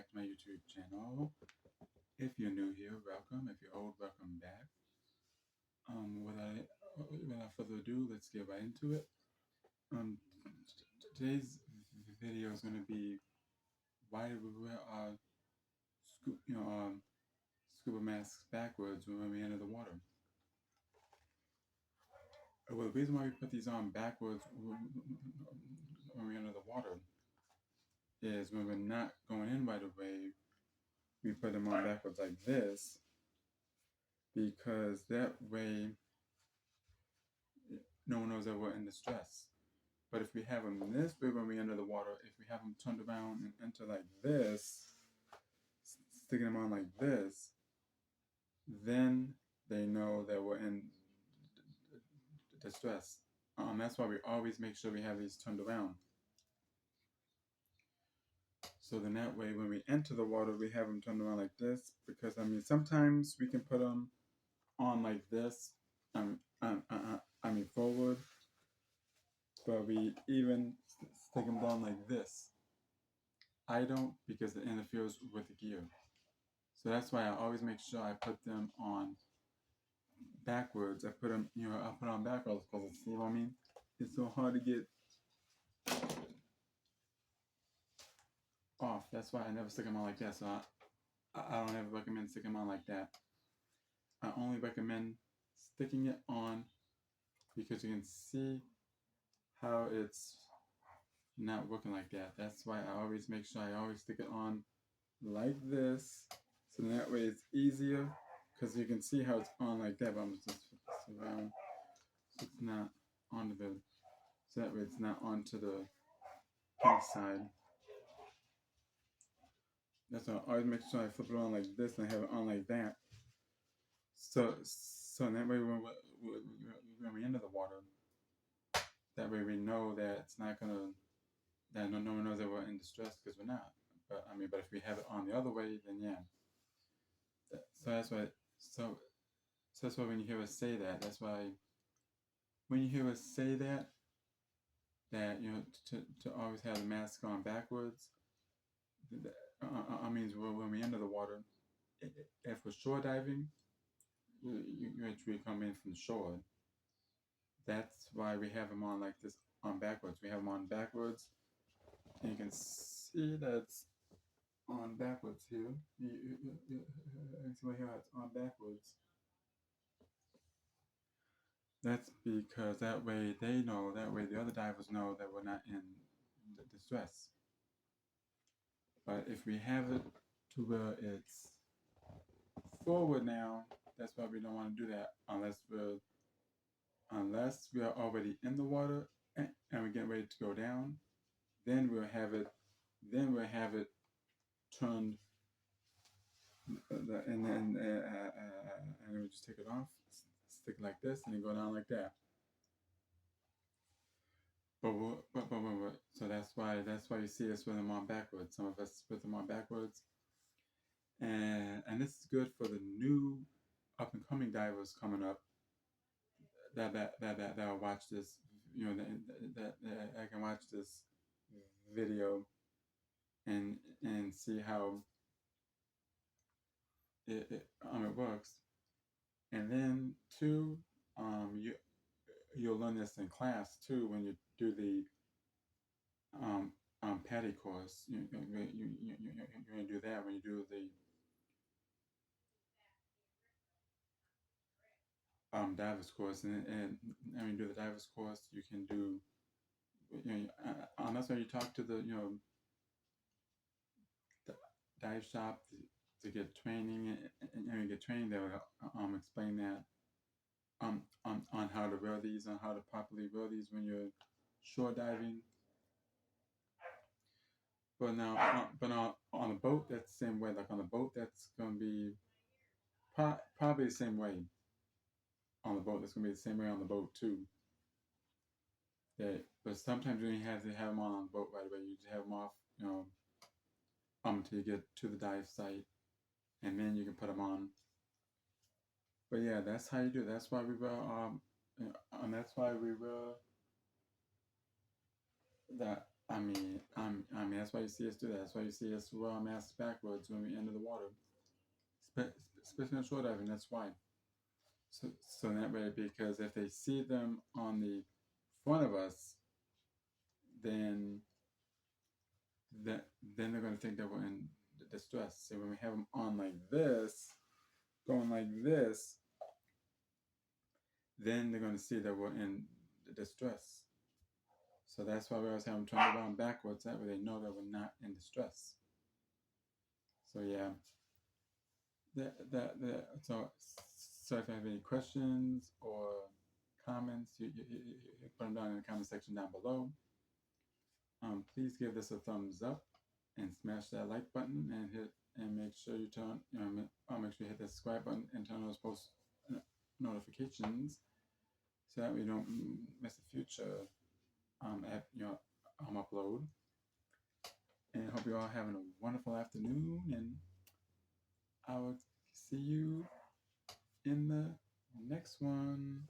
back to my YouTube channel. If you're new here, welcome. If you're old, welcome back. Without further ado, let's get right into it. Today's video is going to be why do we wear our scuba masks backwards when we enter the water. Well, the reason why we put these on backwards when we enter the water is when we're not going in right away, we put them on backwards like this, because that way no one knows that we're in distress. But if we have them this way when we enter the water, if we have them turned around and enter like this, sticking them on like this, then they know that we're in distress. That's why we always make sure we have these turned around. So then that way when we enter the water, we have them turned around like this, because sometimes we can put them on like this, forward, but we even stick them down like this. I don't, because it interferes with the gear. So that's why I always make sure I put them on backwards. I put them, I put on backwards because it's, you know what I mean? It's so hard to get off. That's why I never stick them on like that. So I don't ever recommend sticking them on like that. I only recommend sticking it on because you can see how it's not working like that. That's why I always make sure I always stick it on like this, so that way it's easier, because you can see how it's on like that, but I'm just flip this around so it's not onto the, so that way it's not onto the pink side. That's why I always make sure I flip it on like this and have it on like that. So that way when we enter the water, that way we know that it's not gonna, that no one knows that we're in distress, because we're not. But but if we have it on the other way, then yeah. So that's why. So that's why when you hear us say that, that's why when you hear us say that to always have the mask on backwards. Means when we enter the water, if we're shore diving, you actually come in from the shore. That's why we have them on like this, on backwards. We have them on backwards, and you can see that's on backwards here. You see right here, it's on backwards. That's because that way they know, that way the other divers know that we're not in distress. But if we have it to where it's forward now, that's why we don't want to do that unless we are already in the water and we're getting ready to go down. Then we'll have it turned, and we just take it off, stick it like this, and then go down like that. But so that's why you see us put them on backwards. Some of us put them on backwards, and this is good for the new up and coming divers coming up that'll watch this. That I can watch this video and see how it works. And then too, you'll learn this in class too when you do the PADI course. You're going to do that when you do the divers course, and when you do the divers course, you can do, that's when you talk to the the dive shop to get training, and you get training, they will explain that on how to wear these, on how to properly wear these when you're shore diving. But now on a boat, that's the same way. Like on a boat, that's gonna be probably the same way. On the boat, that's gonna be the same way on the boat too. But sometimes you don't have to have them on the boat right away. You just have them off, until you get to the dive site, and then you can put them on. But yeah, that's how you do it. That's why we wear and that's why we wear that I mean, that's why you see us do that. That's why you see us roll our masks backwards when we enter the water, especially in shore diving. That's why. So that way, because if they see them on the front of us, then that then they're going to think that we're in distress. So when we have them on like this, going like this, then they're going to see that we're in distress. So that's why we always have them turned around backwards. That way they know that we're not in distress. So yeah, so if you have any questions or comments, you put them down in the comment section down below. Please give this a thumbs up and smash that like button and make sure you make sure you hit the subscribe button and turn on those post notifications so that we don't miss a future upload. And I hope you're all having a wonderful afternoon, and I will see you in the next one.